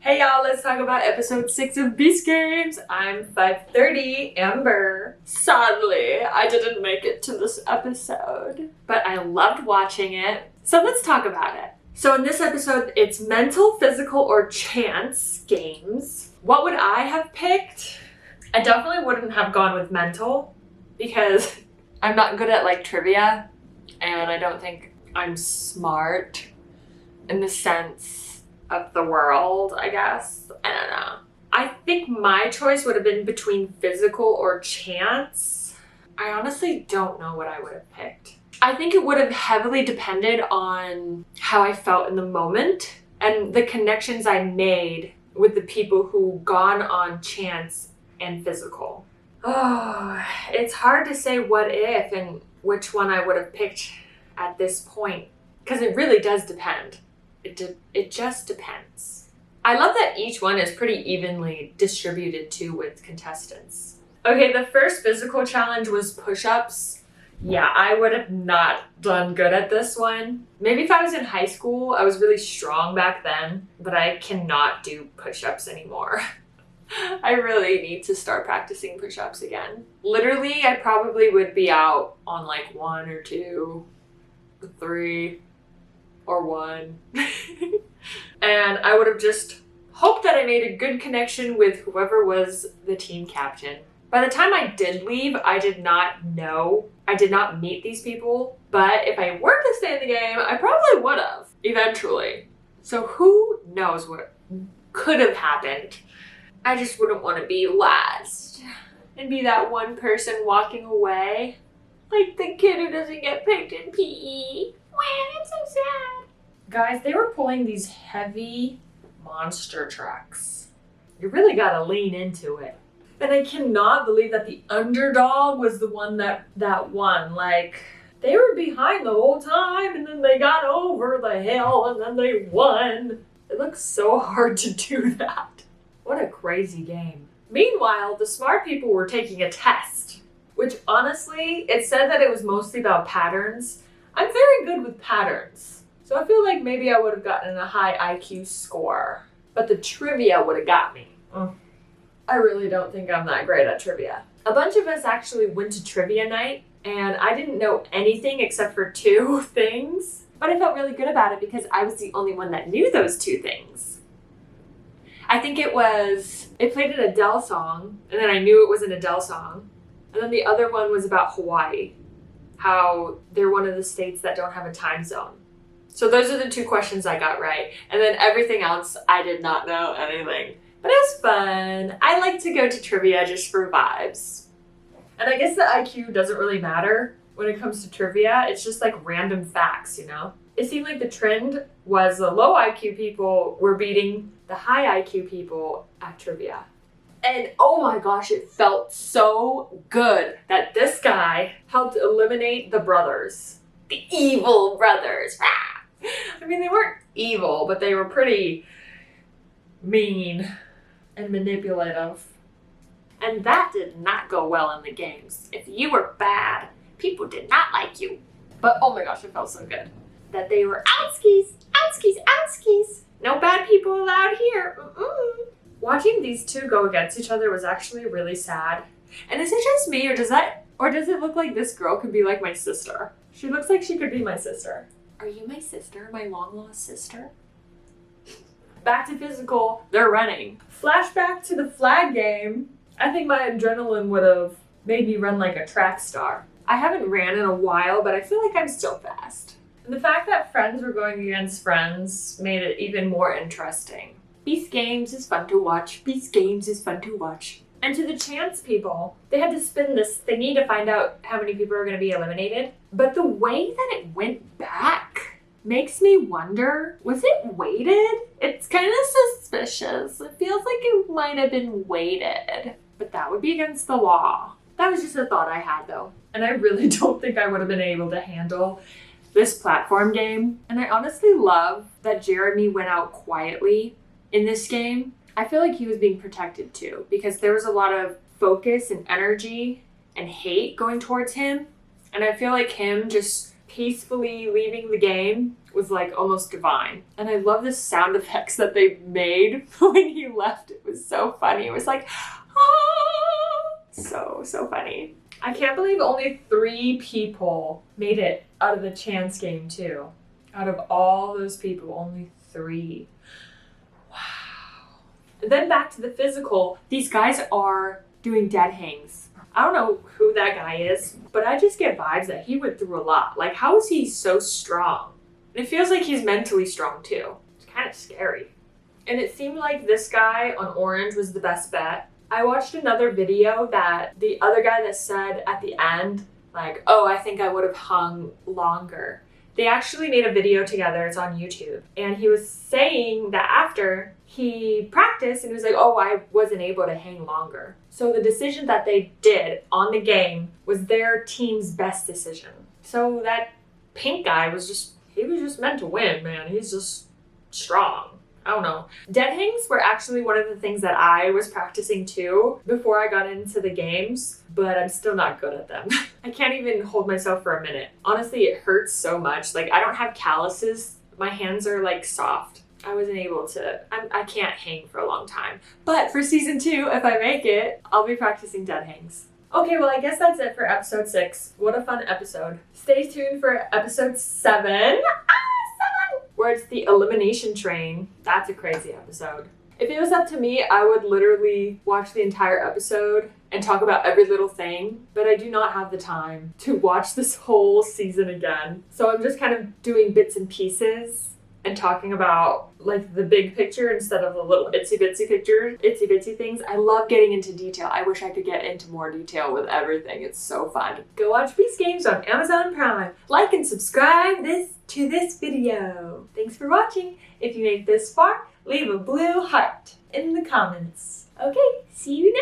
Hey y'all, let's talk about episode 6 of Beast Games. I'm 5:30, Amber. Sadly, I didn't make it to this episode, but I loved watching it. So let's talk about it. So in this episode, it's mental, physical, or chance games. What would I have picked? I definitely wouldn't have gone with mental because I'm not good at like trivia and I don't think I'm smart in the sense of the world, I guess. I don't know. I think my choice would have been between physical or chance. I honestly don't know what I would have picked. I think it would have heavily depended on how I felt in the moment and the connections I made with the people who gone on chance and physical. Oh, it's hard to say what if and which one I would have picked at this point because it really does depend. It just depends. I love that each one is pretty evenly distributed too with contestants. Okay, the first physical challenge was push-ups. Yeah, I would have not done good at this one. Maybe if I was in high school, I was really strong back then, but I cannot do push-ups anymore. I really need to start practicing push-ups again. Literally, I probably would be out on like 1 or 2 or 3 or 1. And I would have just hoped that I made a good connection with whoever was the team captain. By the time I did leave, I did not meet these people, but if I were to stay in the game, I probably would have, eventually. So who knows what could have happened. I just wouldn't want to be last and be that one person walking away. Like the kid who doesn't get picked in PE. Wow, that's so sad. Guys, they were pulling these heavy monster trucks. You really gotta lean into it. And I cannot believe that the underdog was the one that won. Like, they were behind the whole time and then they got over the hill and then they won. It looks so hard to do that. What a crazy game. Meanwhile, the smart people were taking a test, which honestly, it said that it was mostly about patterns. I'm very good with patterns, so I feel like maybe I would have gotten a high IQ score, but the trivia would have got me. I really don't think I'm that great at trivia. A bunch of us actually went to trivia night, and I didn't know anything except for 2 things, but I felt really good about it because I was the only one that knew those 2 things. I think it played an Adele song, and then I knew it was an Adele song, and then the other one was about Hawaii. How they're one of the states that don't have a time zone. So those are the 2 questions I got right. And then everything else, I did not know anything. But it was fun. I like to go to trivia just for vibes. And I guess the IQ doesn't really matter when it comes to trivia. It's just like random facts, you know? It seemed like the trend was the low IQ people were beating the high IQ people at trivia. And oh my gosh, it felt so good that this guy helped eliminate the brothers. The evil brothers. I mean, they weren't evil, but they were pretty mean and manipulative. And that did not go well in the games. If you were bad, people did not like you. But oh my gosh, it felt so good. That they were outskis, outskis, outskis. No bad people allowed here. Watching these 2 go against each other was actually really sad. And is it just me, or does it look like this girl could be like my sister? She looks like she could be my sister. Are you my sister, my long-lost sister? Back to physical, they're running. Flashback to the flag game. I think my adrenaline would have made me run like a track star. I haven't ran in a while, but I feel like I'm still fast. And the fact that friends were going against friends made it even more interesting. Beast Games is fun to watch. Beast Games is fun to watch. And to the chance people, they had to spin this thingy to find out how many people are going to be eliminated. But the way that it went back makes me wonder, was it weighted? It's kind of suspicious. It feels like it might have been weighted. But that would be against the law. That was just a thought I had though. And I really don't think I would have been able to handle this platform game. And I honestly love that Jeremy went out quietly in this game. I feel like he was being protected too, because there was a lot of focus and energy and hate going towards him. And I feel like him just peacefully leaving the game was like almost divine. And I love the sound effects that they made when he left. It was so funny. It was like, ah! So funny. I can't believe only 3 people made it out of the chance game too. Out of all those people, only 3. Wow. Then back to the physical. These guys are doing dead hangs. I don't know who that guy is, but I just get vibes that he went through a lot. Like, how is he so strong? And it feels like he's mentally strong too. It's kind of scary. And it seemed like this guy on orange was the best bet. I watched another video that the other guy that said at the end, like, oh, I think I would have hung longer. They actually made a video together. It's on YouTube. And he was saying that after he practiced and he was like, oh, I wasn't able to hang longer. So the decision that they did on the game was their team's best decision. So that pink guy was just meant to win, man. He's just strong. I don't know. Dead hangs were actually one of the things that I was practicing too before I got into the games, but I'm still not good at them. I can't even hold myself for a minute. Honestly, it hurts so much. Like, I don't have calluses. My hands are like soft. I wasn't able to, I can't hang for a long time. But for season 2, if I make it, I'll be practicing dead hangs. Okay, well, I guess that's it for episode 6. What a fun episode. Stay tuned for episode 7. Where it's the elimination train. That's a crazy episode. If it was up to me, I would literally watch the entire episode and talk about every little thing, but I do not have the time to watch this whole season again. So I'm just kind of doing bits and pieces and talking about like the big picture instead of the little itsy bitsy things. I love getting into detail. I wish I could get into more detail with everything. It's so fun. Go watch Beast Games on Amazon Prime. Like and subscribe to this video. Thanks for watching. If you made it this far, leave a blue heart in the comments. Okay, see you next time.